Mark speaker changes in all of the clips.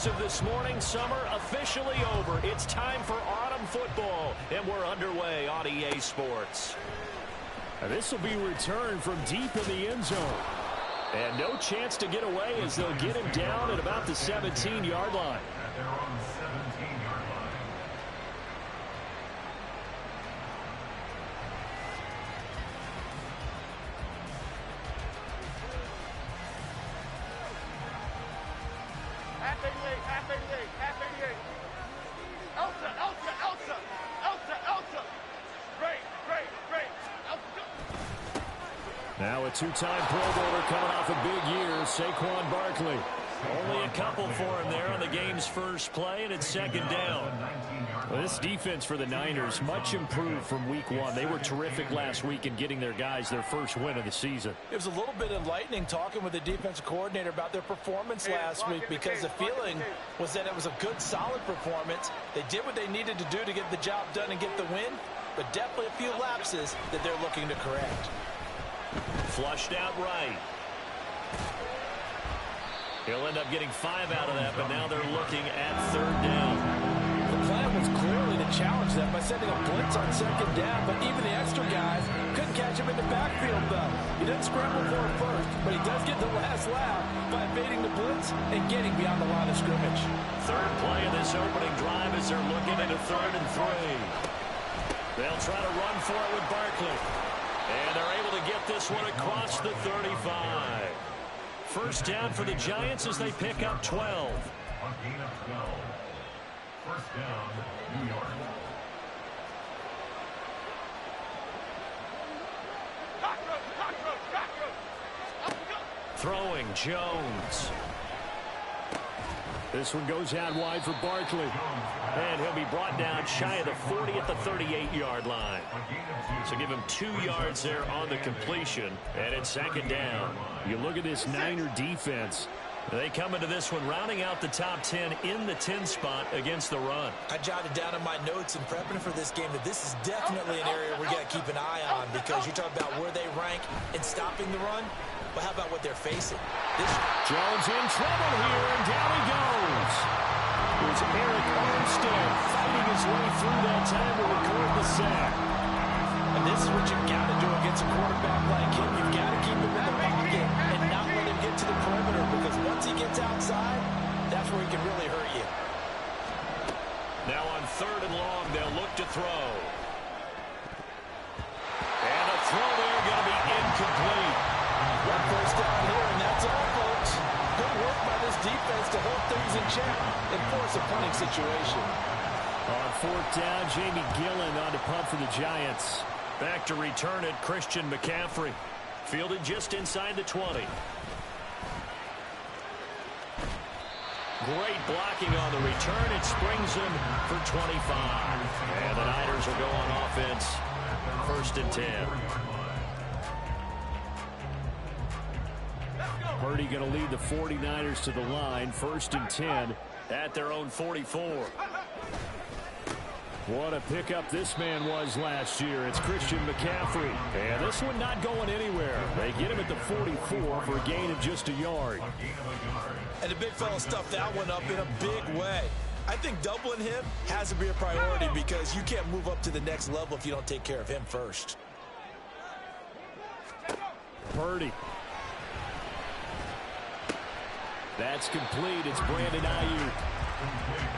Speaker 1: As of this morning, summer officially over. It's time for autumn football, and we're underway on EA Sports.
Speaker 2: This will be returned from deep in the end zone. And no chance to get away as they'll get him down at about the 17-yard line.
Speaker 3: They're on the 17-yard line.
Speaker 4: Half 88, half 88, half 88. Elsa. Great. Elsa.
Speaker 2: Now a two-time Pro Bowler coming off a big year, Saquon Barkley.
Speaker 1: Only a couple for him there on the game's first play, and it's second down.
Speaker 2: Well, this defense for the Niners, much improved from week one. They were terrific last week in getting their guys their first win of the season.
Speaker 5: It was a little bit enlightening talking with the defensive coordinator about their performance last week, because the feeling was that it was a good, solid performance. They did what they needed to do to get the job done and get the win, but definitely a few lapses that they're looking to correct.
Speaker 1: Flushed out right. He'll end up getting 5 out of that, but now they're looking at third down.
Speaker 5: The plan was clearly to challenge them by sending a blitz on second down, but even the extra guys couldn't catch him in the backfield, though. He doesn't scramble for it first, but he does get the last laugh by evading the blitz and getting beyond the line of scrimmage.
Speaker 1: Third play of this opening drive as they're looking at a 3rd and 3. They'll try to run for it with Barkley. And they're able to get this one across the 35. First down for the Giants as they pick up 12.
Speaker 3: On gain of 12. First down, New York.
Speaker 1: Throwing Jones.
Speaker 2: This one goes out wide for Barkley.
Speaker 1: And he'll be brought down shy of the 40 at the 38-yard line. So give him 2 yards there on the completion. And it's second down.
Speaker 2: You look at this Niner defense.
Speaker 1: They come into this one rounding out the top 10 in the 10 spot against the run.
Speaker 5: I jotted down in my notes in prepping for this game that this is definitely an area we're going to keep an eye on, because you talk about where they rank in stopping the run. But how about what they're facing?
Speaker 2: Jones in trouble here, and down he goes. Here's Eric Armstead fighting his way through that time to record the sack.
Speaker 5: And this is what you've got to do against a quarterback like him. You've got to keep him in the pocket and not let him get to the perimeter, because once he gets outside, that's where he can really hurt you.
Speaker 1: Now on 3rd and long, they'll look to throw. And a throw there going to be incomplete.
Speaker 5: One first down here, and that's all, folks. Good work by this defense to hold things in check and force a punting situation.
Speaker 2: On 4th down, Jamie Gillen on to punt for the Giants.
Speaker 1: Back to return it, Christian McCaffrey. Fielded just inside the 20. Great blocking on the return. It springs him for 25. And the Niners will go on offense. 1st and 10.
Speaker 2: Purdy going to lead the 49ers to the line. 1st and 10
Speaker 1: at their own 44.
Speaker 2: What a pickup this man was last year. It's Christian McCaffrey. And this one not going anywhere. They get him at the 44 for a gain of just a yard.
Speaker 5: And the big fella stuffed that one up in a big way. I think doubling him has to be a priority, because you can't move up to the next level if you don't take care of him first.
Speaker 2: Purdy. That's complete. It's Brandon Ayuk.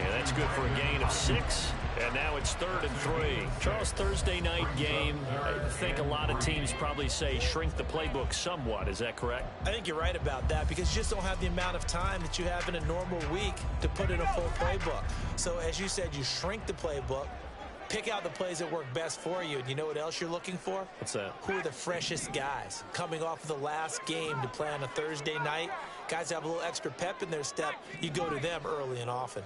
Speaker 1: Yeah, that's good for a gain of 6. And now it's 3rd and 3. Charles, Thursday night game, I think a lot of teams probably say shrink the playbook somewhat. Is that correct?
Speaker 5: I think you're right about that, because you just don't have the amount of time that you have in a normal week to put in a full playbook. So as you said, you shrink the playbook, pick out the plays that work best for you. And you know what else you're looking for?
Speaker 1: What's that?
Speaker 5: Who are the freshest guys coming off of the last game to play on a Thursday night? Guys have a little extra pep in their step. You go to them early and often.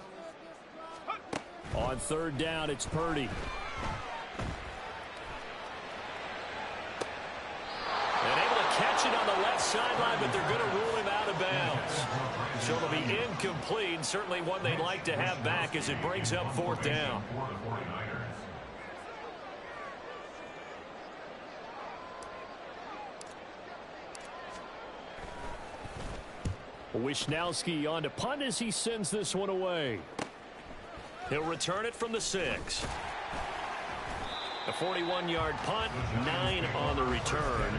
Speaker 2: On 3rd down, it's Purdy.
Speaker 1: And able to catch it on the left sideline, but they're going to rule him out of bounds. So it'll be incomplete. Certainly one they'd like to have back as it brings up 4th down.
Speaker 2: Wishnowski on to punt as he sends this one away.
Speaker 1: He'll return it from the 6. A 41-yard punt, 9 on the return,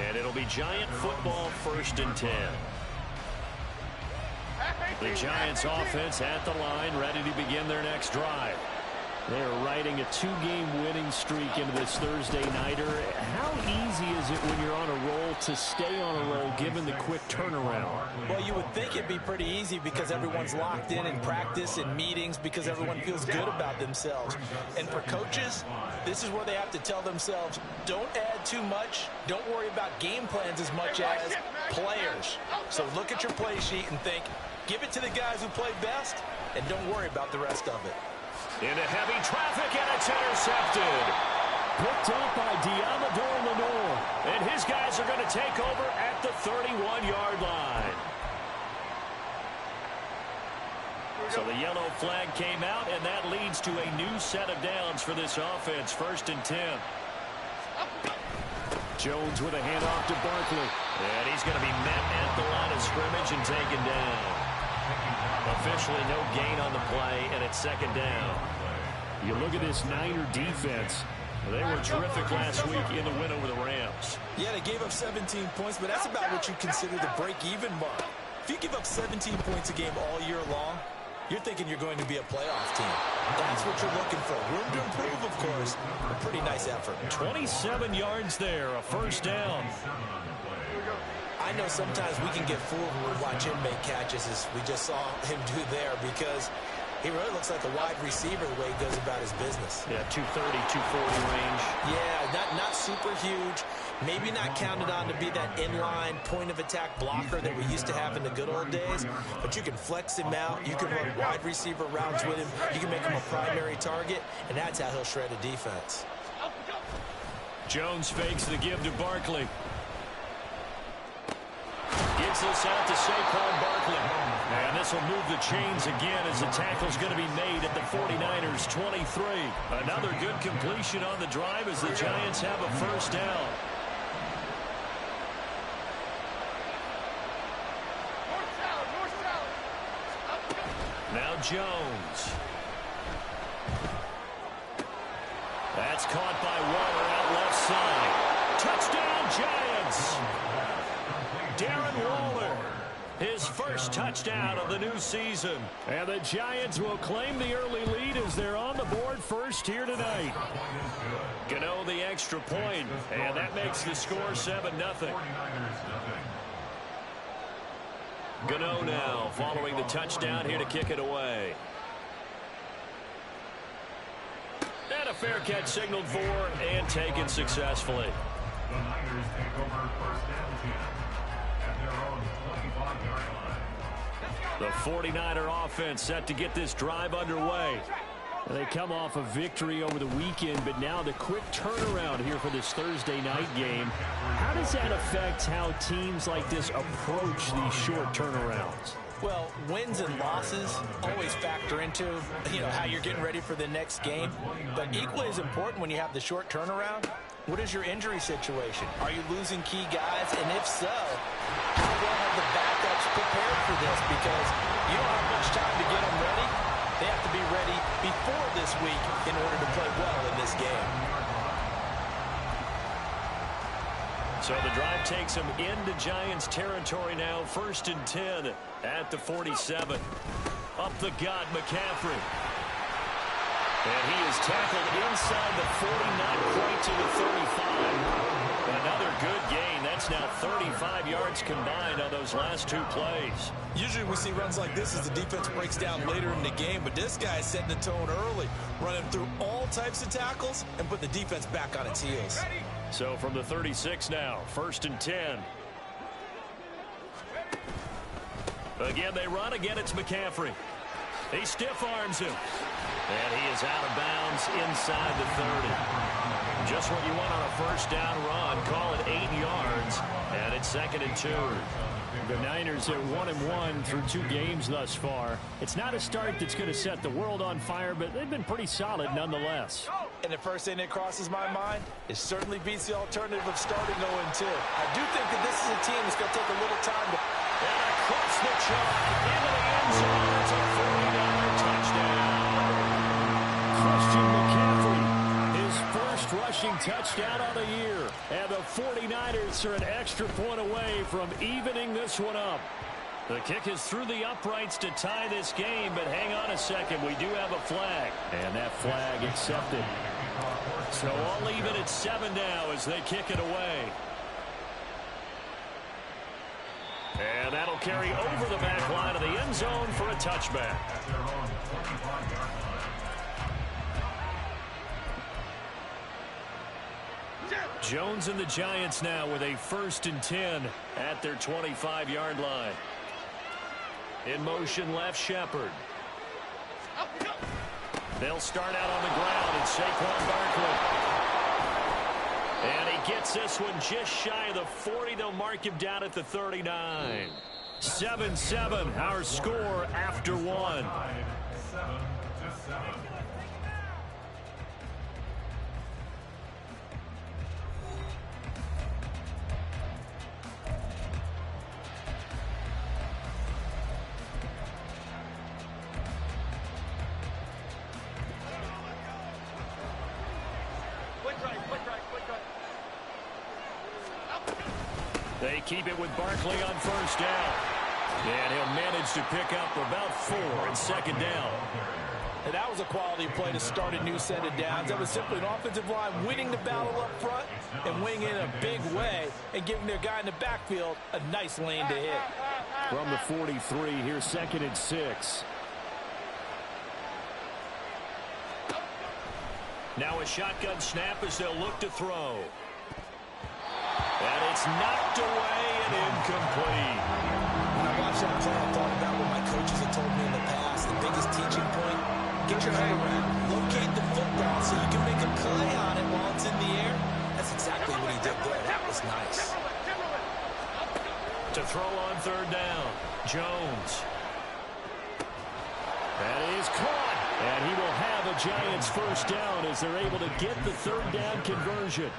Speaker 1: and it'll be Giant football 1st and 10. The Giants offense at the line, ready to begin their next drive.
Speaker 2: They're riding a 2-game winning streak into this Thursday nighter. How easy is it when you're on a roll to stay on a roll given the quick turnaround?
Speaker 5: Well, you would think it'd be pretty easy because everyone's locked in practice and meetings because everyone feels good about themselves. And for coaches, this is where they have to tell themselves, don't add too much. Don't worry about game plans as much as players. So look at your play sheet and think, give it to the guys who play best and don't worry about the rest of it.
Speaker 1: Into heavy traffic, and it's intercepted.
Speaker 2: Picked up by Diamador Lenore.
Speaker 1: And his guys are going to take over at the 31-yard line. So the yellow flag came out, and that leads to a new set of downs for this offense. 1st and 10.
Speaker 2: Jones with a handoff to Barkley.
Speaker 1: And he's going to be met at the line of scrimmage and taken down. Officially no gain on the play, and it's 2nd down.
Speaker 2: You look at this Niner defense.
Speaker 1: They were terrific last week in the win over the Rams.
Speaker 5: Yeah, they gave up 17 points, but that's about what you consider the break-even mark. If you give up 17 points a game all year long, you're thinking you're going to be a playoff team. That's what you're looking for. Room to improve, of course. A pretty nice effort.
Speaker 1: 27 yards there, a 1st down.
Speaker 5: I know sometimes we can get fooled when we watch him make catches, as we just saw him do there, because he really looks like a wide receiver the way he goes about his business.
Speaker 1: Yeah, 230, 240 range.
Speaker 5: Yeah, not super huge. Maybe not counted on to be that inline point-of-attack blocker that we used to have in the good old days, but you can flex him out. You can run wide receiver routes with him. You can make him a primary target, and that's how he'll shred a defense.
Speaker 1: Jones fakes the give to Barkley. Gets this out to Saquon Barkley. And this will move the chains again as the tackle's going to be made at the 49ers 23. Another good completion on the drive as the Giants have a 1st down. Now Jones. That's caught by Waller out left side. Touchdown Giants! Darren Waller, his 1st touchdown of the new season.
Speaker 2: And the Giants will claim the early lead as they're on the board first here tonight.
Speaker 1: Gano the extra point, and that makes the score 7-0. Gano now following the touchdown here to kick it away. And a fair catch signaled for and taken successfully.
Speaker 3: The Niners take over 1st and 10 at their own 25-yard line.
Speaker 1: The 49er offense set to get this drive underway.
Speaker 2: They come off a victory over the weekend, but now the quick turnaround here for this Thursday night game. How does that affect how teams like this approach these short turnarounds?
Speaker 5: Well, wins and losses always factor into, how you're getting ready for the next game. But equally as important when you have the short turnaround, what is your injury situation? Are you losing key guys? And if so, how well have the backups prepared for this? Because you don't have much time to get them ready. They have to be ready before this week in order to play well in this game.
Speaker 1: So the drive takes them into Giants territory now. 1st and 10 at the 47. Up the gut, McCaffrey. And he is tackled inside the 40, not quite to the 35. Another good gain. That's now 35 yards combined on those last 2 plays.
Speaker 5: Usually we see runs like this as the defense breaks down later in the game, but this guy is setting the tone early, running through all types of tackles and put the defense back on its heels.
Speaker 1: So from the 36 now, 1st and 10. Again, they run. Again, it's McCaffrey. He stiff arms him. And he is out of bounds inside the 30. Just what you want on a 1st down run. Call it 8 yards. And it's 2nd and 2.
Speaker 2: The Niners are 1-1 through 2 games thus far. It's not a start that's going to set the world on fire, but they've been pretty solid nonetheless.
Speaker 5: And the first thing that crosses my mind, it certainly beats the alternative of starting 0-2. I do think that this is a team that's going to take a little time to...
Speaker 1: And across the shot into the end zone. It's a 40-yard touchdown. Christian McCaffrey, his first rushing touchdown of the year. And the 49ers are an extra point away from evening this one up. The kick is through the uprights to tie this game, but hang on a second. We do have a flag. And that flag accepted. So all even at 7 now as they kick it away. And that'll carry over the back line of the end zone for a touchback. Jones and the Giants now with a 1st and 10 at their 25-yard line. In motion, left Shepard. They'll start out on the ground, and Saquon Barkley. And he gets this one just shy of the 40. They'll mark him down at the 39. 7-7, our score after 1.
Speaker 3: 7-7.
Speaker 1: They keep it with Barkley on 1st down. And he'll manage to pick up about 4 in 2nd down.
Speaker 5: And that was a quality play to start a new set of downs. That was simply an offensive line winning the battle up front and winning in a big way and giving their guy in the backfield a nice lane to hit.
Speaker 2: From the 43, here's 2nd and 6.
Speaker 1: Now a shotgun snap as they'll look to throw. And it's knocked away and incomplete.
Speaker 5: When I watched that play, I thought about what my coaches have told me in the past. The biggest teaching point, get your head around. Locate the football so you can make a play on it while it's in the air. That's exactly what he did there. That was nice.
Speaker 1: To throw on 3rd down, Jones. That is caught. And he will have a Giants 1st down as they're able to get the 3rd down conversion.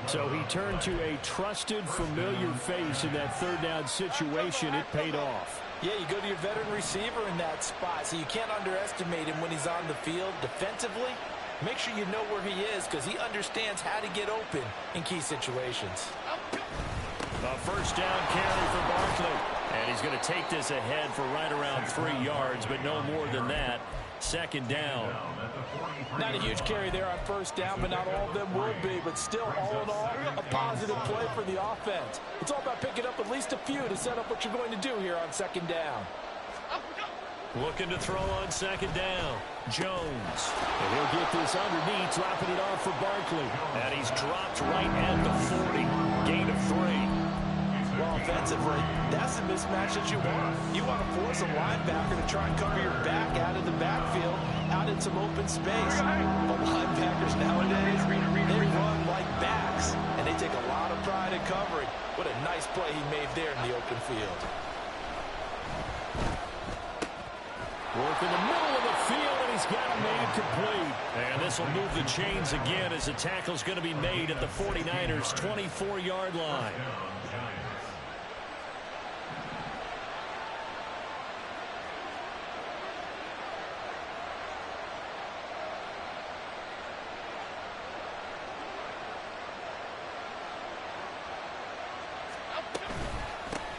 Speaker 1: So he turned to a trusted, familiar face in that 3rd down situation. It paid off.
Speaker 5: Yeah, you go to your veteran receiver in that spot, so you can't underestimate him when he's on the field defensively. Make sure you know where he is because he understands how to get open in key situations.
Speaker 1: A 1st down carry for Barkley. And he's going to take this ahead for right around 3 yards, but no more than that. 2nd down.
Speaker 5: Not a huge carry there on 1st down, but not all of them will be. But still, all in all, a positive play for the offense. It's all about picking up at least a few to set up what you're going to do here on 2nd down.
Speaker 1: Looking to throw on 2nd down. Jones.
Speaker 2: And he'll get this underneath, dropping it off for Barkley.
Speaker 1: And he's dropped right at the 40. Gain of 3.
Speaker 5: Well, offensively, that's the mismatch that you want. You want to force a linebacker to try and cover your back out of the backfield, out in some open space. But linebackers nowadays, they run like backs, and they take a lot of pride in covering. What a nice play he made there in the open field.
Speaker 1: Work in the middle of the field, and he's got him made complete. And this will move the chains again as the tackle's going to be made at the 49ers' 24-yard line.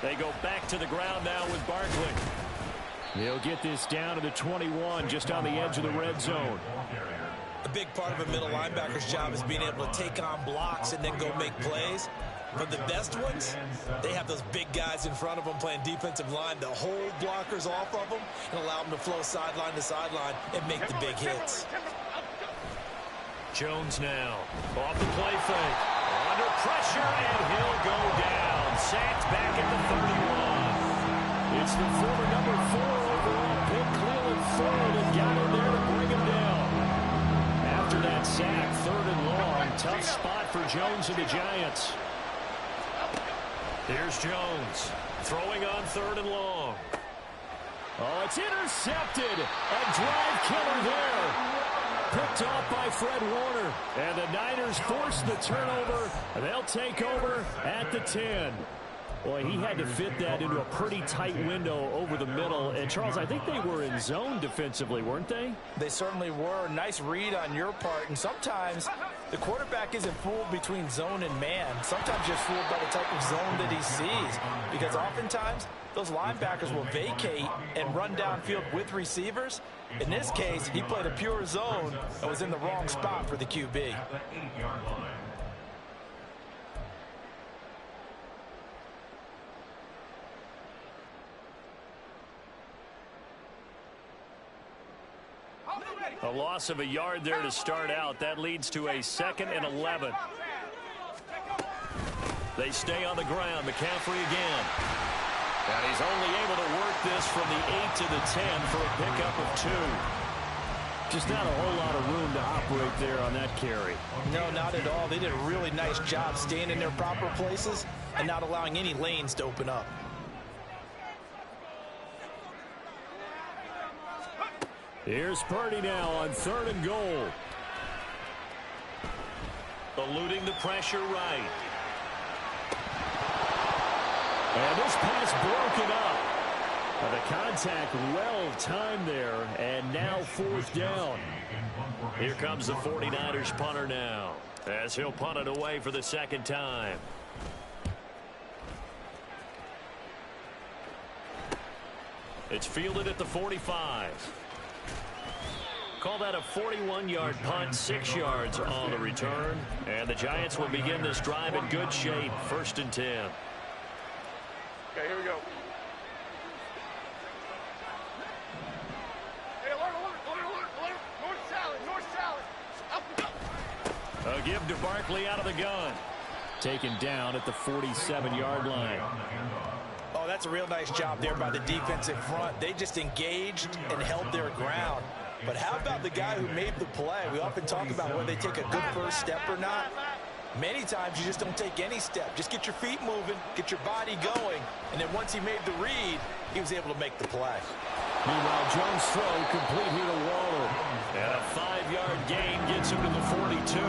Speaker 1: They go back to the ground now with Barkley.
Speaker 2: They'll get this down to the 21, just on the edge of the red zone.
Speaker 5: A big part of a middle linebacker's job is being able to take on blocks and then go make plays. But the best ones, they have those big guys in front of them playing defensive line to hold blockers off of them and allow them to flow sideline to sideline and make the big hits.
Speaker 1: Jones now off the play fake. Under pressure, and he'll go down. Sacked back at the 31. It's the former number 4 overall pick, Cleveland Ford, and got in there to bring him down. After that sack, 3rd and long. Tough spot for Jones and the Giants. Here's Jones throwing on 3rd and long. Oh, it's intercepted. A drive killer there. Picked off by Fred Warner. And the Niners force the turnover. They'll take over at the 10.
Speaker 2: Boy, he had to fit that into a pretty tight window over the middle. And, Charles, I think they were in zone defensively, weren't they?
Speaker 5: They certainly were. Nice read on your part. And sometimes the quarterback isn't fooled between zone and man. Sometimes just fooled by the type of zone that he sees. Because oftentimes those linebackers will vacate and run downfield with receivers. In this case, he played a pure zone and was in the wrong spot for the QB.
Speaker 1: A loss of a yard there to start out. That leads to a 2nd and 11. They stay on the ground. McCaffrey again. And he's only able to work this from the 8 to the 10 for a pickup of 2.
Speaker 2: Just not a whole lot of room to operate there on that carry.
Speaker 5: No, not at all. They did a really nice job staying in their proper places and not allowing any lanes to open up.
Speaker 2: Here's Purdy now on 3rd and goal.
Speaker 1: Eluding the pressure right.
Speaker 2: And this pass broken up. The contact well timed there, and now 4th down.
Speaker 1: Here comes the 49ers punter now, as he'll punt it away for the 2nd time. It's fielded at the 45. Call that a 41-yard punt, 6 yards on the return. And the Giants will begin this drive in good shape, 1st and 10.
Speaker 4: Okay, here we go. Hey, alert. North salad. Up.
Speaker 1: A give to Barkley out of the gun.
Speaker 2: Taken down at the 47-yard line.
Speaker 5: Oh, that's a real nice job there by the defensive front. They just engaged and held their ground. But how about the guy who made the play? We often talk about whether they take a good first step or not. Many times you just don't take any step. Just get your feet moving, get your body going, and then once he made the read, he was able to make the play.
Speaker 2: Meanwhile, Jones' throw complete here to Waller.
Speaker 1: And a 5-yard gain gets him to the 42.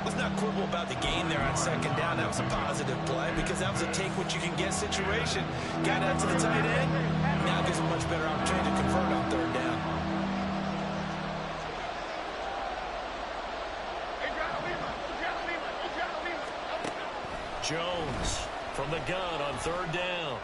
Speaker 5: Let's not quibble about the gain there on 2nd down. That was a positive play because that was a take-what-you-can-get situation. Got out to the tight end. Now gives a much better opportunity to convert on 3rd down.
Speaker 1: Jones from the gun on 3rd down.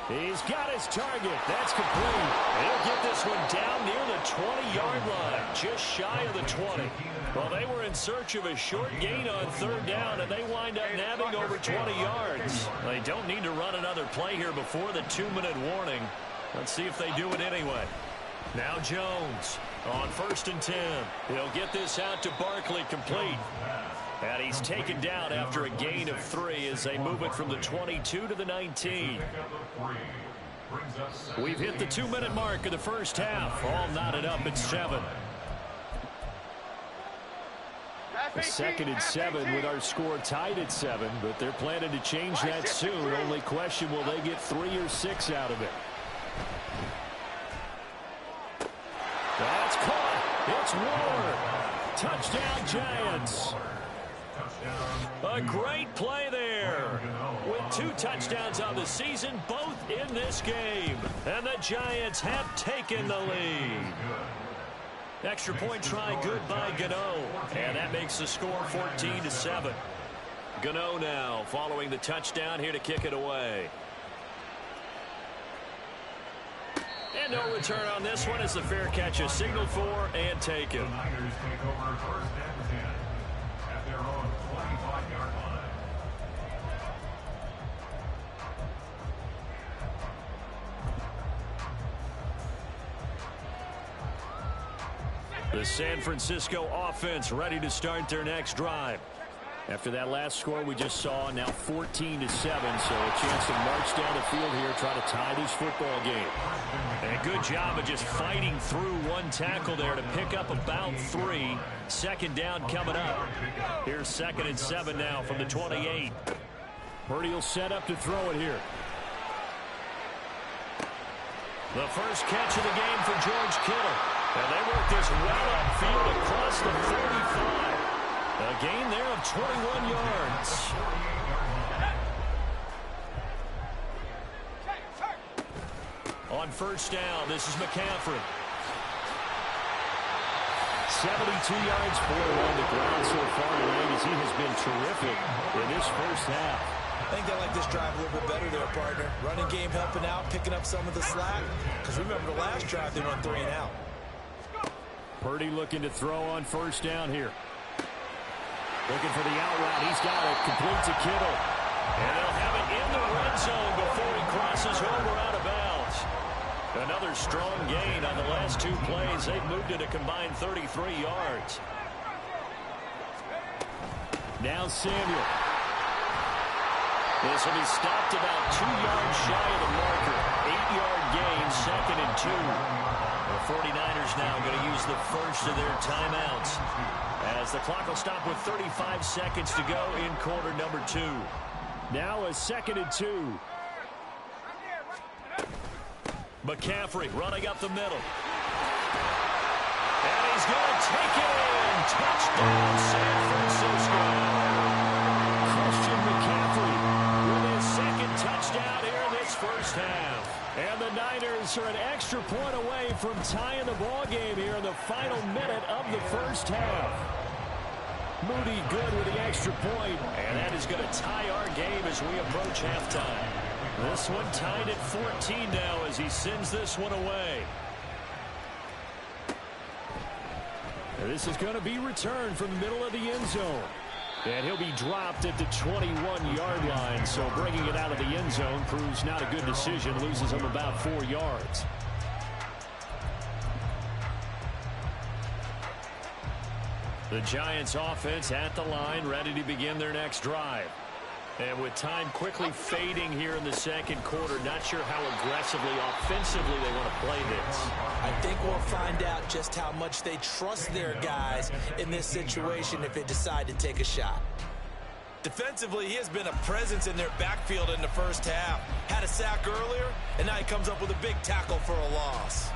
Speaker 2: He's got his target. That's complete.
Speaker 1: He'll get this one down near the 20-yard line, just shy of the 20. Well, they were in search of a short gain on 3rd down, and they wind up nabbing over 20 yards. They don't need to run another play here before the 2-minute warning. Let's see if they do it anyway. Now Jones on 1st and 10. He'll get this out to Barkley, complete. And he's taken down after a gain of 3 as they move it from the 22 to the 19. We've hit the 2-minute mark of the first half. All knotted up at 7.
Speaker 2: A 2nd and 7 with our score tied at 7, but they're planning to change that soon. Only question, will they get 3 or 6 out of it? That's caught. It's Waller. Touchdown, Giants.
Speaker 1: A great play there. With 2 touchdowns on the season, both in this game. And the Giants have taken the lead. Extra point try good by Gano. And that makes the score 14-7. Gano now following the touchdown here to kick it away. And no return on this one as the fair catch is signaled for and taken. The San Francisco offense ready to start their next drive.
Speaker 2: After that last score we just saw, now 14-7, so a chance to march down the field here, try to tie this football game.
Speaker 1: And a good job of just fighting through one tackle there to pick up about 3. 2nd down coming up. Here's 2nd and 7 now from the 28.
Speaker 2: Purdy will set up to throw it here.
Speaker 1: The first catch of the game for George Kittle. And they work this well upfield across the 35. A gain there of 21 yards. On first down, this is McCaffrey.
Speaker 2: 72 yards for him on the ground so far tonight as he has been terrific in this first half.
Speaker 5: I think they like this drive a little bit better there, partner. Running game helping out, picking up some of the slack. Because remember the last drive, they went 3 and out.
Speaker 2: Purdy looking to throw on first down here. Looking for the out route. He's got it. Complete to Kittle.
Speaker 1: And they'll have it in the red zone before he crosses over out of bounds. Another strong gain on the last 2 plays. They've moved it a combined 33 yards.
Speaker 2: Now Samuel.
Speaker 1: This will be stopped about 2 yards shy of the marker. 8-yard gain, 2nd and 2. The 49ers now going to use the first of their timeouts as the clock will stop with 35 seconds to go in quarter number 2.
Speaker 2: Now a 2nd and 2.
Speaker 1: McCaffrey running up the middle. And he's going to take it in. Touchdown, San Francisco.
Speaker 2: Christian McCaffrey
Speaker 1: with his 2nd touchdown here in this first half.
Speaker 2: And the Niners are an extra point away from tying the ball game here in the final minute of the first half. Moody good with the extra point.
Speaker 1: And that is going to tie our game as we approach halftime. This one tied at 14 now as he sends this one away.
Speaker 2: And this is going to be returned from the middle of the end zone. And he'll be dropped at the 21-yard line. So bringing it out of the end zone proves not a good decision. Loses him about 4 yards.
Speaker 1: The Giants offense at the line, ready to begin their next drive. And with time quickly fading here in the second quarter, not sure how aggressively, offensively they want to play this.
Speaker 5: I think we'll find out just how much they trust their guys in this situation if they decide to take a shot. Defensively, he has been a presence in their backfield in the first half. Had a sack earlier, and now he comes up with a big tackle for a loss.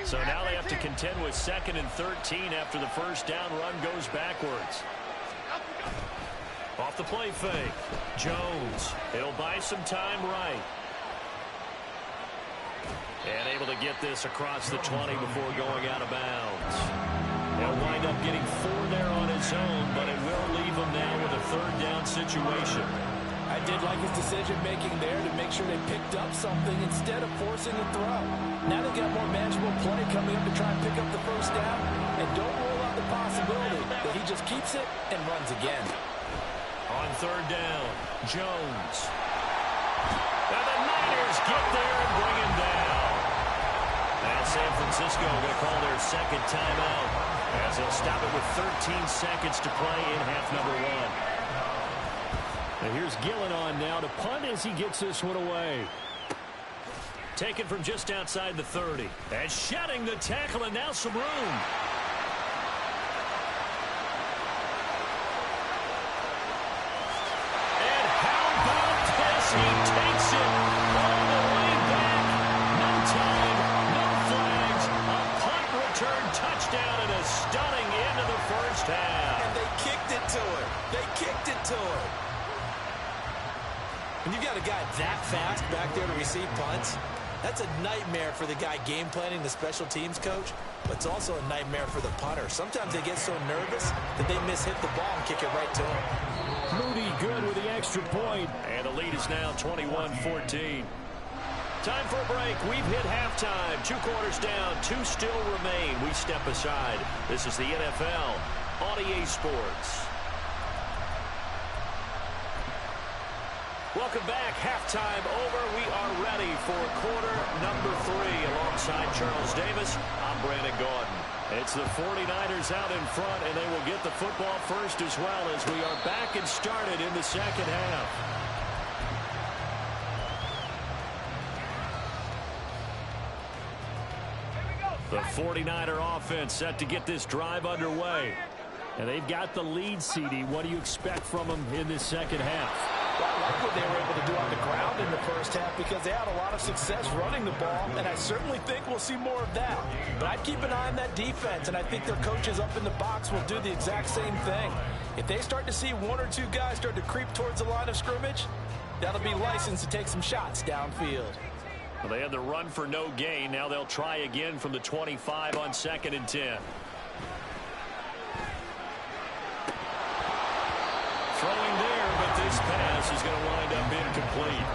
Speaker 1: So now they have to contend with 2nd and 13 after the first down run goes backwards. Off the play fake. Jones. He'll buy some time right. And able to get this across the 20 before going out of bounds. He'll wind up getting 4 there on his own, but it will leave him now with a 3rd down situation.
Speaker 5: I did like his decision-making there to make sure they picked up something instead of forcing the throw. Now they got more manageable play coming up to try and pick up the first down. And don't rule out the possibility that he just keeps it and runs again.
Speaker 1: On 3rd down, Jones. And the Niners get there and bring him down. And San Francisco going to call their 2nd timeout as they'll stop it with 13 seconds to play in half number 1.
Speaker 2: And here's Gillen on now to punt as he gets this one away.
Speaker 1: Taken from just outside the 30. And shedding the tackle, and now some room. And how about this? He takes it all the way back. No time, no flags. A punt return touchdown and a stunning end of the first half.
Speaker 5: And they kicked it to him. They kicked it to him. When you got a guy that fast back there to receive punts, that's a nightmare for the guy game planning, the special teams coach, but it's also a nightmare for the punter. Sometimes they get so nervous that they miss-hit the ball and kick it right to him.
Speaker 2: Moody good with the extra point.
Speaker 1: And the lead is now 21-14. Time for a break. We've hit halftime. 2 quarters down, 2 still remain. We step aside. This is the NFL on EA Sports. Welcome back. Halftime over. We are ready for quarter number 3. Alongside Charles Davis, I'm Brandon Gaudin. It's the 49ers out in front, and they will get the football first as well as we are back and started in the second half. The 49er offense set to get this drive underway.
Speaker 2: And they've got the lead, CD. What do you expect from them in this second half?
Speaker 5: Well, I like what they were able to do on the ground in the first half because they had a lot of success running the ball, and I certainly think we'll see more of that. But I'd keep an eye on that defense, and I think their coaches up in the box will do the exact same thing. If they start to see 1 or 2 guys start to creep towards the line of scrimmage, that'll be licensed to take some shots downfield.
Speaker 2: Well, they had the run for no gain. Now they'll try again from the 25 on 2nd and 10. Throwing there, but this pass is going to wind up incomplete.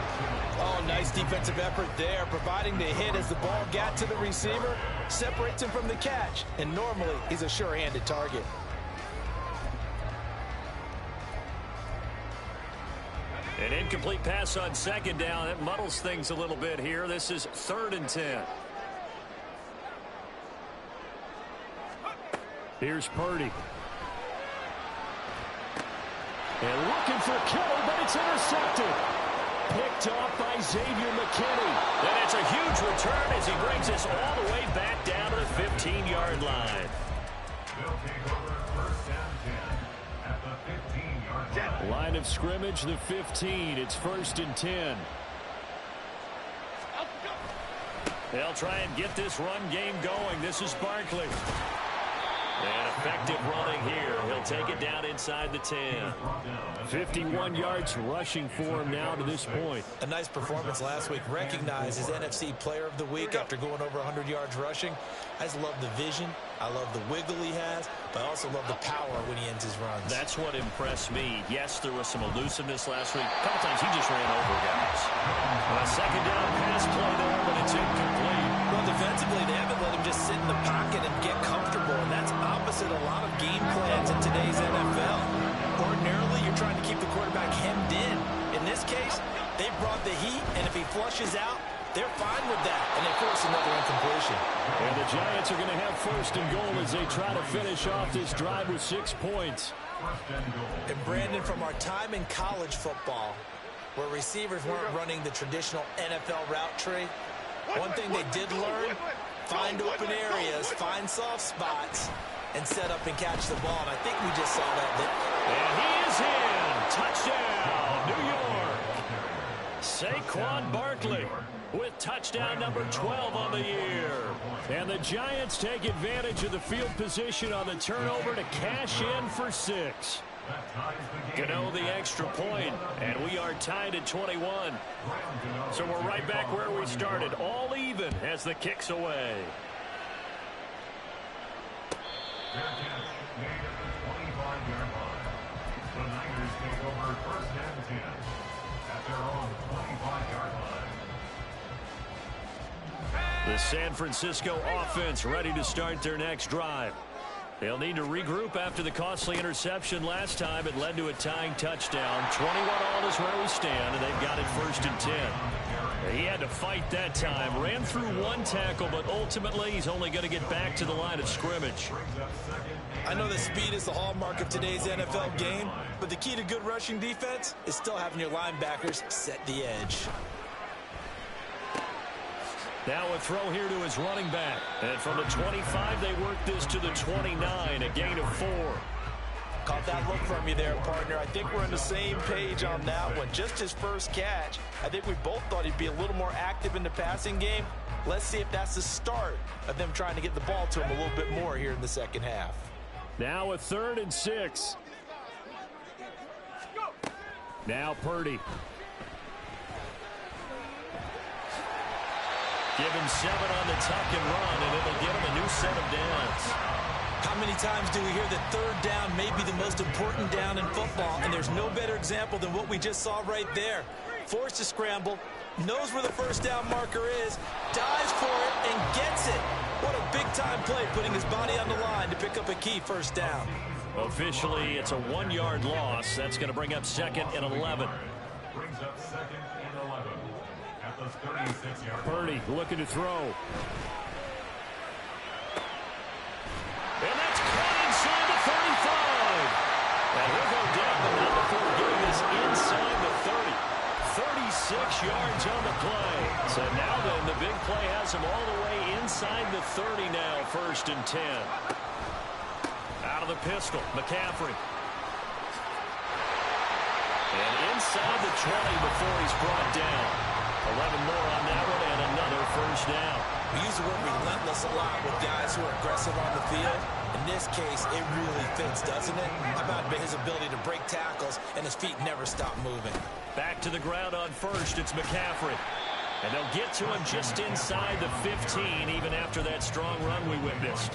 Speaker 5: Oh, nice defensive effort there, providing the hit as the ball got to the receiver, separates him from the catch, and normally he's a sure-handed target.
Speaker 2: An incomplete pass on 2nd down. That muddles things a little bit here. This is 3rd and 10. Here's Purdy. And looking for Kittle, but it's intercepted. Picked off by Xavier McKinney. And it's a huge return as he brings us all the way back down to the 15-yard line.
Speaker 3: They'll take over 1st and 10 at the 15-yard line.
Speaker 2: Line of scrimmage, the 15. It's 1st and 10. They'll try and get this run game going. This is Barkley. And effective running here. He'll take it down inside the 10. 51 yards rushing for him now to this point.
Speaker 5: A nice performance last week. Recognized as NFC Player of the Week after going over 100 yards rushing. I just love the vision. I love the wiggle he has, but I also love the power when he ends his runs.
Speaker 2: That's what impressed me. Yes, there was some elusiveness last week. A couple times he just ran over guys. A 2nd down pass play there, but it's incomplete.
Speaker 5: Well, defensively, they haven't let him just sit in the pocket and get comfortable, and that's opposite a lot of game plans in today's NFL. Ordinarily, you're trying to keep the quarterback hemmed in. In this case, they brought the heat, and if he flushes out, they're fine with that, and they force another incompletion.
Speaker 2: And the Giants are going to have 1st and goal as they try to finish off this drive with 6 points.
Speaker 5: And Brandon, from our time in college football, where receivers weren't running the traditional NFL route tree, one thing they did learn, find open areas, find soft spots, and set up and catch the ball. And I think we just saw that.
Speaker 2: And he is in. Touchdown, New York. Saquon Barkley with touchdown number 12 on the year. And the Giants take advantage of the field position on the turnover to cash in for 6. Gano the extra point, and we are tied at 21. So we're right back where we started, all even as the kick's away.
Speaker 3: Their catch made at the 25-yard line. The Niners take over 1st and 10 at their own 25-yard line.
Speaker 2: The San Francisco offense ready to start their next drive. They'll need to regroup after the costly interception last time. It led to a tying touchdown. 21-all is where we stand, and they've got it 1st and 10. He had to fight that time. Ran through one tackle, but ultimately he's only going to get back to the line of scrimmage.
Speaker 5: I know that speed is the hallmark of today's NFL game, but the key to good rushing defense is still having your linebackers set the edge.
Speaker 2: Now a throw here to his running back. And from the 25, they work this to the 29, a gain of 4.
Speaker 5: Caught that look from you there, partner. I think we're on the same page on that one. Just his first catch. I think we both thought he'd be a little more active in the passing game. Let's see if that's the start of them trying to get the ball to him a little bit more here in the second half.
Speaker 2: Now a 3rd and 6. Now Purdy. Give him 7 on the tuck and run, and it'll give him a new set of downs.
Speaker 5: How many times do we hear that 3rd down may be the most important down in football, and there's no better example than what we just saw right there. Forced to scramble, knows where the 1st down marker is, dives for it, and gets it. What a big-time play, putting his body on the line to pick up a key 1st down.
Speaker 2: Officially, it's a 1-yard loss. That's going to bring up 2nd and 11.
Speaker 3: Brings up 2nd and 11 at the 36-yard line.
Speaker 2: Purdy looking to throw. And that's caught inside the 35. And he'll go down, but not before getting this inside the 30. 36 yards on the play. So now then, the big play has him all the way inside the 30 now, 1st and 10. Out of the pistol, McCaffrey. And inside the 20 before he's brought down. 11 more on that one and another 1st down.
Speaker 5: We use the word relentless a lot with guys who are aggressive on the field. In this case, it really fits, doesn't it? How about his ability to break tackles and his feet never stop moving?
Speaker 2: Back to the ground on first, it's McCaffrey. And they'll get to him just inside the 15, even after that strong run we witnessed.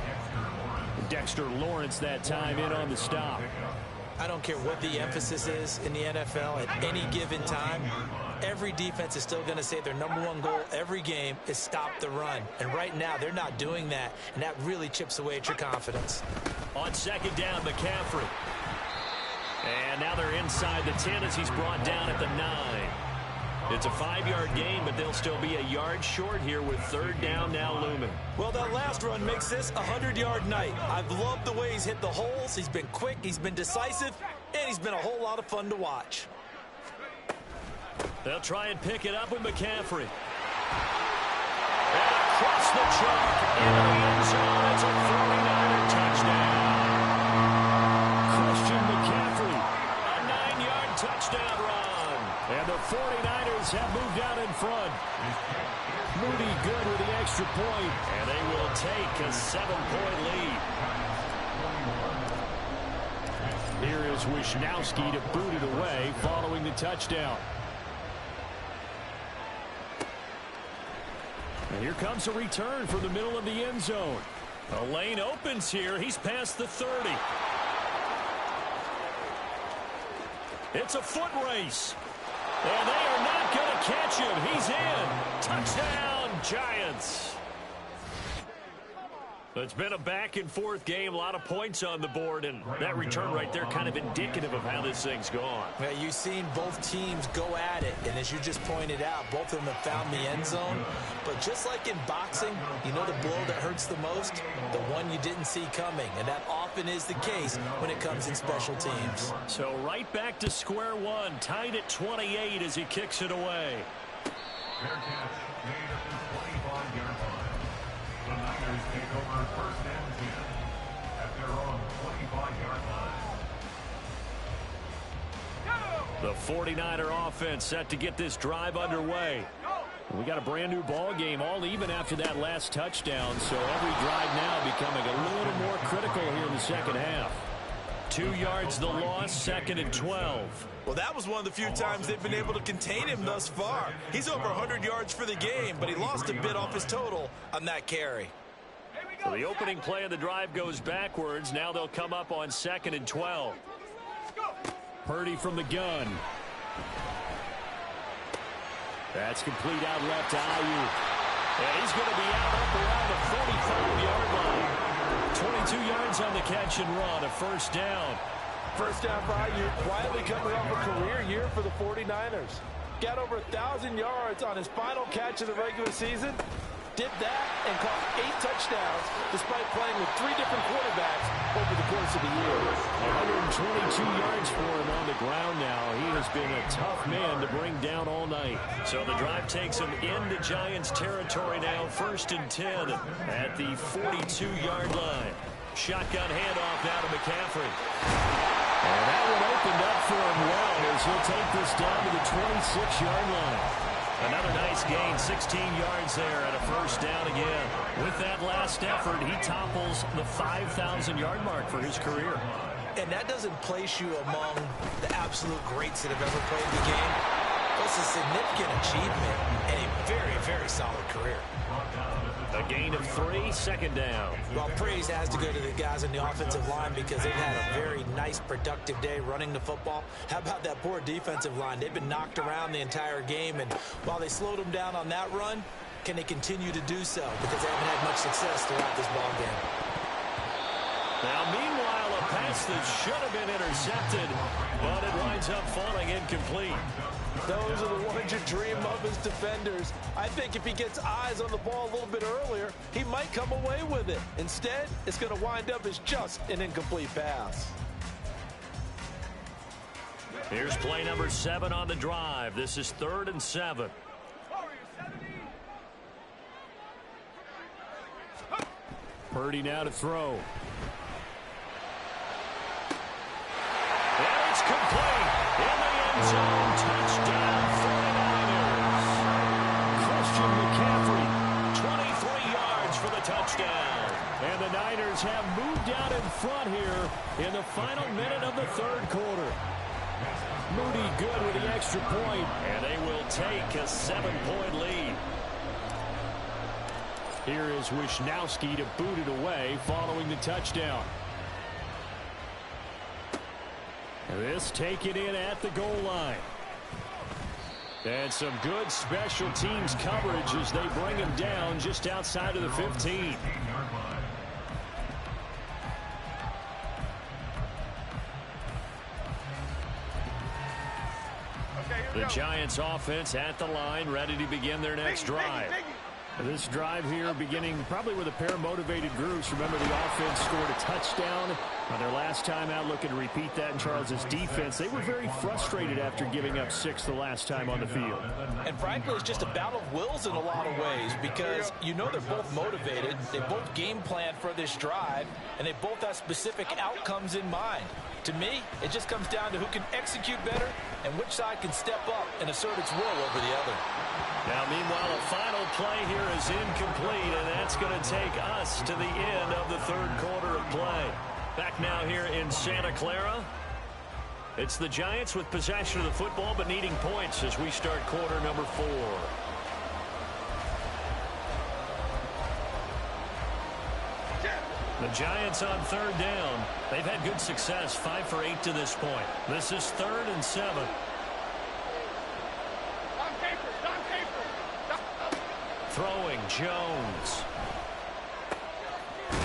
Speaker 2: Dexter Lawrence that time in on the stop.
Speaker 5: I don't care what the emphasis is in the NFL at any given time. Every defense is still going to say their #1 goal every game is stop the run. And right now, they're not doing that, and that really chips away at your confidence.
Speaker 2: On second down, McCaffrey. And now they're inside the 10 as he's brought down at the 9. It's a 5-yard gain, but they'll still be a yard short here with third down now looming.
Speaker 5: Well, that last run makes this a 100-yard night. I've loved the way he's hit the holes. He's been quick, he's been decisive, and he's been a whole lot of fun to watch.
Speaker 2: They'll try and pick it up with McCaffrey. And across the chalk into the end zone. It's a 49er touchdown. Christian McCaffrey, a 9-yard touchdown run. And the 49ers have moved out in front. Moody good with the extra point. And they will take a 7-point lead. Here is Wisnowski to boot it away following the touchdown. And here comes a return from the middle of the end zone. A lane opens here. He's past the 30. It's a foot race. And they are not going to catch him. He's in. Touchdown, Giants. It's been a back-and-forth game, a lot of points on the board, and that return right there kind of indicative of how this thing's gone.
Speaker 5: Yeah, you've seen both teams go at it, and as you just pointed out, both of them have found the end zone. But just like in boxing, you know the blow that hurts the most? The one you didn't see coming, and that often is the case when it comes in special teams.
Speaker 2: So right back to square one, tied at 28 as he kicks it away.
Speaker 3: Fair catch made at the 25-yard line. The Niners take over first and 10 at their own 25-yard line.
Speaker 2: The 49er offense set to get this drive underway. We got a brand new ball game, all even after that last touchdown, so every drive now becoming a little more critical here in the second half. 2 yards the loss, second and 12.
Speaker 5: Well, that was one of the few times they've been able to contain him thus far. He's over 100 yards for the game, but he lost a bit off his total on that carry.
Speaker 2: So the opening play of the drive goes backwards. Now they'll come up on second and 12. Purdy from the gun. That's complete out left to Ayuk. And he's going to be out up around the 45-yard line. 22 yards on the catch and run, a first down.
Speaker 6: First down for Ayuk, quietly coming off a career year for the 49ers. Got over 1,000 yards on his final catch of the regular season. Did that and caught 8 touchdowns despite playing with 3 different quarterbacks over the course of the year.
Speaker 2: 122 yards for him on the ground now. He has been a tough man to bring down all night. So the drive takes him into Giants territory now, first and 10 at the 42-yard line. Shotgun handoff now to McCaffrey. And that one opened up for him well as he'll take this down to the 26-yard line. Another nice gain, 16 yards there and a first down again. With that last effort, he topples the 5,000-yard mark for his career.
Speaker 5: And that doesn't place you among the absolute greats that have ever played the game. That's a significant achievement and a very, very solid career.
Speaker 2: A gain of 3, second down.
Speaker 5: Well, praise has to go to the guys on the offensive line because they've had a very nice, productive day running the football. How about that poor defensive line? They've been knocked around the entire game, and while they slowed them down on that run, can they continue to do so? Because they haven't had much success throughout this ball game.
Speaker 2: Now, meanwhile, a pass that should have been intercepted, but it winds up falling incomplete.
Speaker 6: Those are the ones you dream of as defenders. I think if he gets eyes on the ball a little bit earlier, he might come away with it. Instead, it's going to wind up as just an incomplete pass.
Speaker 2: Here's play number 7 on the drive. This is 3rd and 7. Purdy now to throw. And it's complete. In the end zone, touchdown 49ers. Christian McCaffrey, 23
Speaker 1: touchdown.
Speaker 2: And the Niners have moved out in front here in the final minute of the third quarter. Moody good with the extra point.
Speaker 1: And they will take a 7-point lead.
Speaker 2: Here is Wisnowski to boot it away following the touchdown. This taken in at the goal line. And some good special teams coverage as they bring him down just outside of the 15.
Speaker 1: The Giants offense at the line, ready to begin their next drive.
Speaker 2: This drive here beginning probably with a pair of motivated groups. Remember, the offense scored a touchdown on their last time out, looking to repeat that in Charles's defense. They were very frustrated after giving up 6 the last time on the field.
Speaker 5: And frankly, it's just a battle of wills in a lot of ways because you know they're both motivated. They both game plan for this drive, and they both have specific outcomes in mind. To me, it just comes down to who can execute better and which side can step up and assert its will over the other.
Speaker 1: Now, meanwhile, a final play here is incomplete, and that's going to take us to the end of the third quarter of play. Back now here in Santa Clara. It's the Giants with possession of the football, but needing points as we start quarter number 4. The Giants on third down. They've had good success, 5 for 8 to this point. This is 3rd and 7. Throwing, Jones.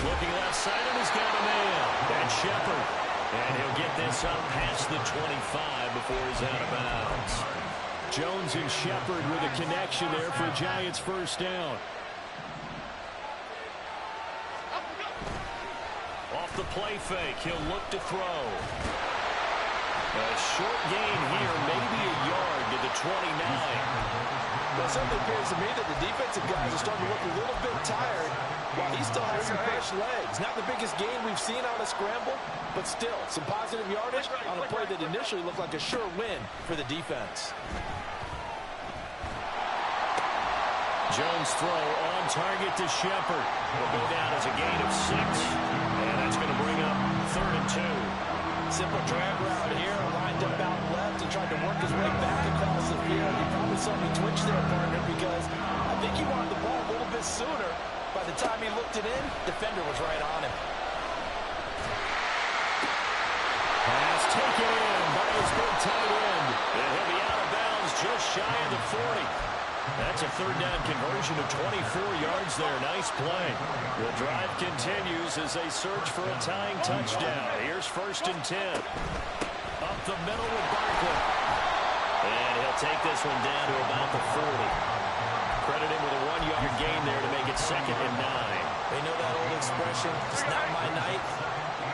Speaker 1: Looking left side, and he's got a man. And Shepard. And he'll get this up past the 25 before he's out of bounds.
Speaker 2: Jones and Shepard with a connection there for Giants first down.
Speaker 1: Off the play fake, he'll look to throw. A short gain here, maybe a yard to the 29.
Speaker 5: Well, it certainly appears to me that the defensive guys are starting to look a little bit tired while he still has some fresh legs. Not the biggest gain we've seen on a scramble, but still some positive yardage on a play that initially looked like a sure win for the defense.
Speaker 1: Jones throw on target to Shepard. Will go down as a gain of 6. And that's going to bring up 3rd and 2.
Speaker 5: Simple drag route here, lined up out left and tried to work his way back across the field. You probably saw me twitch there, partner, because I think he wanted the ball a little bit sooner. By the time he looked it in, defender was right on him.
Speaker 2: Pass taken in by his big tight end.
Speaker 1: And he'll be out of bounds just shy of the 40. That's a third down conversion of 24 yards there. Nice play. The drive continues as they search for a tying touchdown. Here's 1st and 10. Up the middle with Barkley. And he'll take this one down to about the 40. Credit him with a 1-yard gain there to make it 2nd and 9.
Speaker 5: They know that old expression, it's not my night.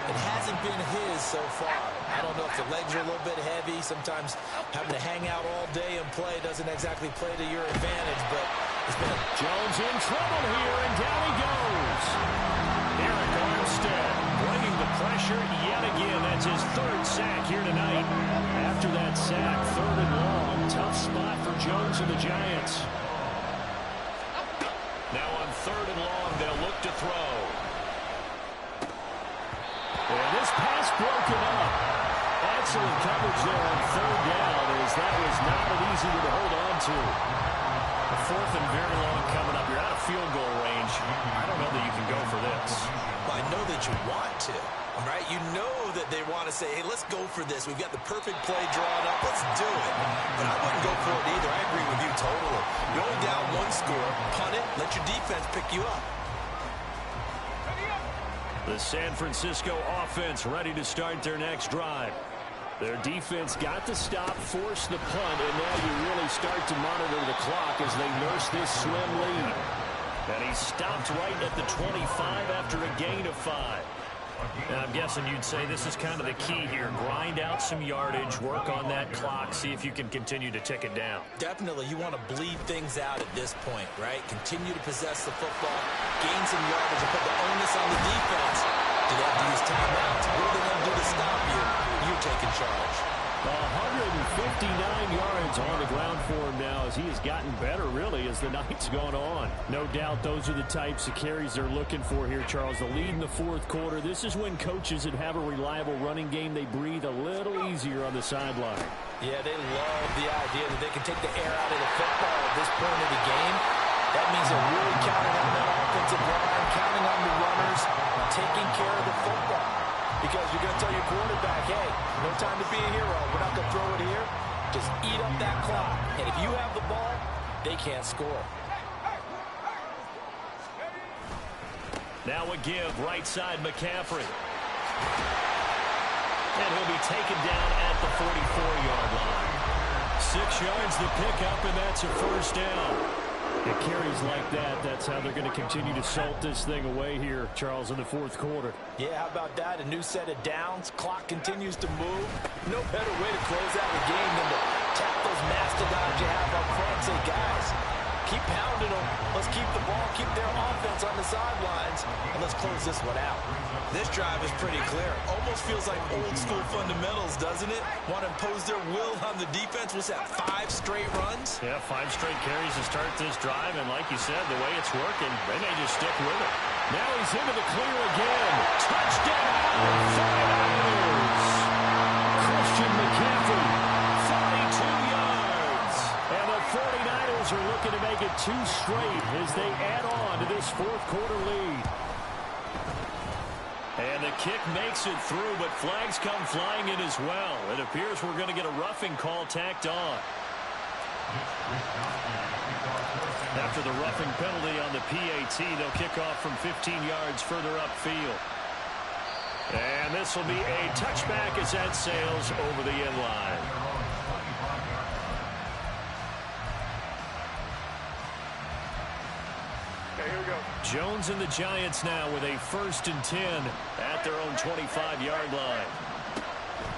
Speaker 5: It hasn't been his so far. I don't know if the legs are a little bit heavy. Sometimes having to hang out all day and play doesn't exactly play to your advantage, but it's been
Speaker 2: Jones in trouble here, and down he goes.
Speaker 1: Eric Armstead bringing the pressure yet again. That's his 3rd sack here tonight.
Speaker 2: After that sack, 3rd and long. Tough spot for Jones and the Giants.
Speaker 1: Now on 3rd and long, they'll look to throw.
Speaker 2: And this pass broken up. Excellent coverage there on 3rd down, as that was not an easy one to hold on to.
Speaker 1: The 4th and very long coming up. You're out of field goal range. I don't know that you can go for this.
Speaker 5: Well, I know that you want to, all right? You know that they want to say, hey, let's go for this. We've got the perfect play drawn up. Let's do it. But I wouldn't go for it either. I agree with you totally. You're only down 1 score. Punt it. Let your defense pick you up.
Speaker 1: The San Francisco offense ready to start their next drive.
Speaker 2: Their defense got the stop, forced the punt, and now you really start to monitor the clock as they nurse this slim lead.
Speaker 1: And he stopped right at the 25 after a gain of 5. And I'm guessing you'd say this is kind of the key here. Grind out some yardage, work on that clock, see if you can continue to tick it down.
Speaker 5: Definitely, you want to bleed things out at this point, right? Continue to possess the football, gain some yardage, and put the onus on the defense. Do they have to use timeouts? What do they have to do to stop you? You're taking charge.
Speaker 2: 159 yards on the ground for him now as he has gotten better, really, as the night's gone on. No doubt those are the types of carries they're looking for here, Charles. The lead in the fourth quarter. This is when coaches that have a reliable running game, they breathe a little easier on the sideline.
Speaker 5: Yeah, they love the idea that they can take the air out of the football at this point of the game. That means they're really counting on that offensive line, counting on the runners, taking care of the football. Because you're going to tell your quarterback, hey, no time to be a hero. We're not going to throw it here. Just eat up that clock. And if you have the ball, they can't score.
Speaker 1: Now a give, right side McCaffrey. And he'll be taken down at the 44-yard line. 6 yards to pick up, and that's a first down.
Speaker 2: It carries like that. That's how they're going to continue to salt this thing away here, Charles, in the fourth quarter.
Speaker 5: Yeah, how about that? A new set of downs. Clock continues to move. No better way to close out the game than to tap those mastodons you have up front. Say, guys, keep pounding them. Let's keep the ball, keep their offense on the sidelines, and let's close this one out. This drive is pretty clear. Almost feels like old-school fundamentals, doesn't it? Want to impose their will on the defense. What's that, 5 straight runs?
Speaker 1: Yeah, 5 straight carries to start this drive, and like you said, the way it's working, they may just stick with it.
Speaker 2: Now he's into the clear again. Touchdown! 49ers! Christian McCaffrey, 42 yards. And the 49ers are looking to make it 2 straight as they add on to this fourth quarter lead.
Speaker 1: And the kick makes it through, but flags come flying in as well. It appears we're going to get a roughing call tacked on. After the roughing penalty on the PAT, they'll kick off from 15 yards further upfield. And this will be a touchback as that sails over the end line.
Speaker 4: Here we go.
Speaker 1: Jones and the Giants now with a 1st and 10 at their own 25-yard line.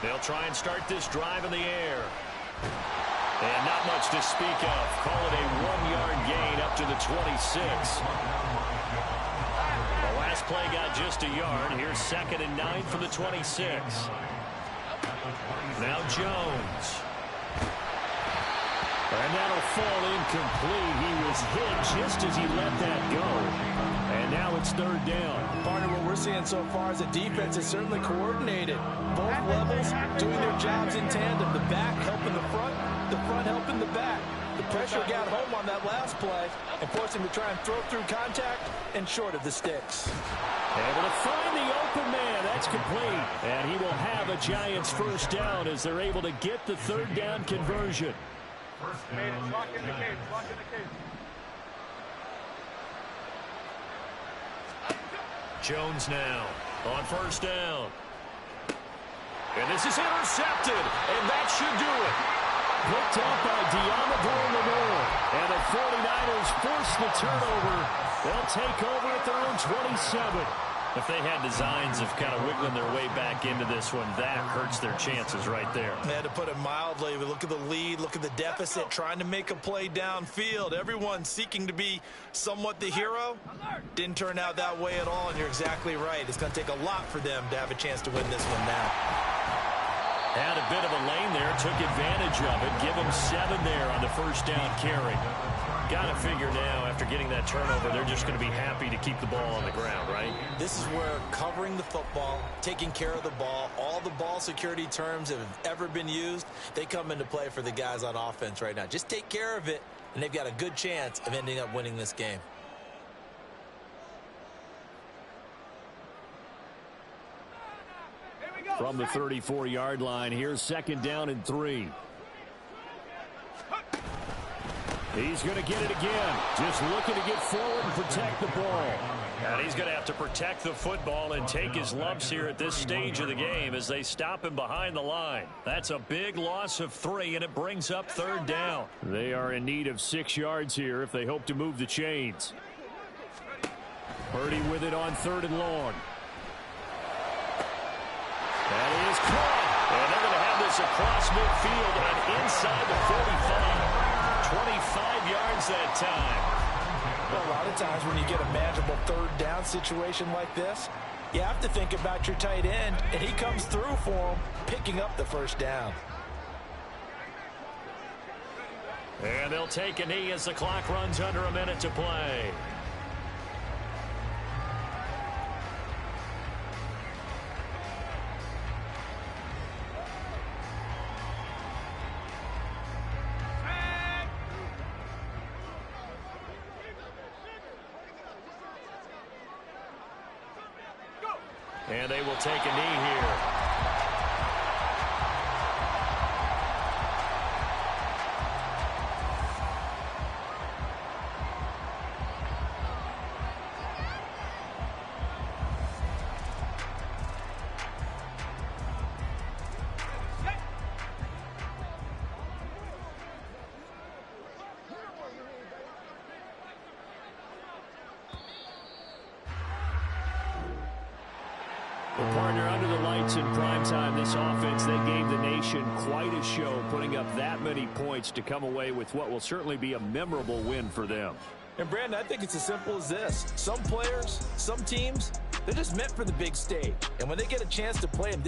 Speaker 1: They'll try and start this drive in the air. And not much to speak of. Call it a 1-yard gain up to the 26. The last play got just a yard. Here's 2nd and 9 from the 26. Now Jones.
Speaker 2: And that'll fall incomplete. He was hit just as he let that go. And now it's 3rd down.
Speaker 5: Partner, what we're seeing so far is the defense is certainly coordinated. Both levels doing their jobs in tandem. The back helping the front helping the back. The pressure got home on that last play and forced him to try and throw through contact and short of the sticks.
Speaker 2: Able to find the open man. That's complete. And he will have a Giants 1st down as they're able to get the 3rd down conversion.
Speaker 4: Lock in the cage. Lock in the cage.
Speaker 1: Jones now on 1st down. And this is intercepted, and that should do it.
Speaker 2: Picked up by Deommodore Lenoir. And the 49ers force the turnover. They'll take over at their own 27.
Speaker 1: If they had designs of kind of wiggling their way back into this one, that hurts their chances right there.
Speaker 5: Yeah, to put it mildly, we look at the lead, look at the deficit, trying to make a play downfield. Everyone seeking to be somewhat the hero. Didn't turn out that way at all, and you're exactly right. It's going to take a lot for them to have a chance to win this one now.
Speaker 1: Had a bit of a lane there, took advantage of it. Give them 7 there on the 1st down carry. Got to figure now, after getting that turnover, they're just going to be happy to keep the ball on the ground, right?
Speaker 5: This is where covering the football, taking care of the ball, all the ball security terms that have ever been used, they come into play for the guys on offense right now. Just take care of it, and they've got a good chance of ending up winning this game.
Speaker 2: From the 34-yard line, here's 2nd down and 3. He's going to get it again. Just looking to get forward and protect the ball.
Speaker 1: And he's going to have to protect the football and take his lumps here at this stage of the game as they stop him behind the line. That's a big loss of 3, and it brings up 3rd down.
Speaker 2: They are in need of 6 yards here if they hope to move the chains. Purdy with it on 3rd and long.
Speaker 1: That is caught. And they're going to have this across midfield and inside the 45. 25 yards that time.
Speaker 5: Well, a lot of times when you get a manageable 3rd down situation like this, you have to think about your tight end, and he comes through for him, picking up the 1st down.
Speaker 1: And they'll take a knee as the clock runs under a minute to play. And they will take a knee here.
Speaker 2: Well, partner, under the lights in primetime, this offense, they gave the nation quite a show, putting up that many points to come away with what will certainly be a memorable win for them.
Speaker 5: And, Brandon, I think it's as simple as this. Some players, some teams, they're just meant for the big stage. And when they get a chance to play in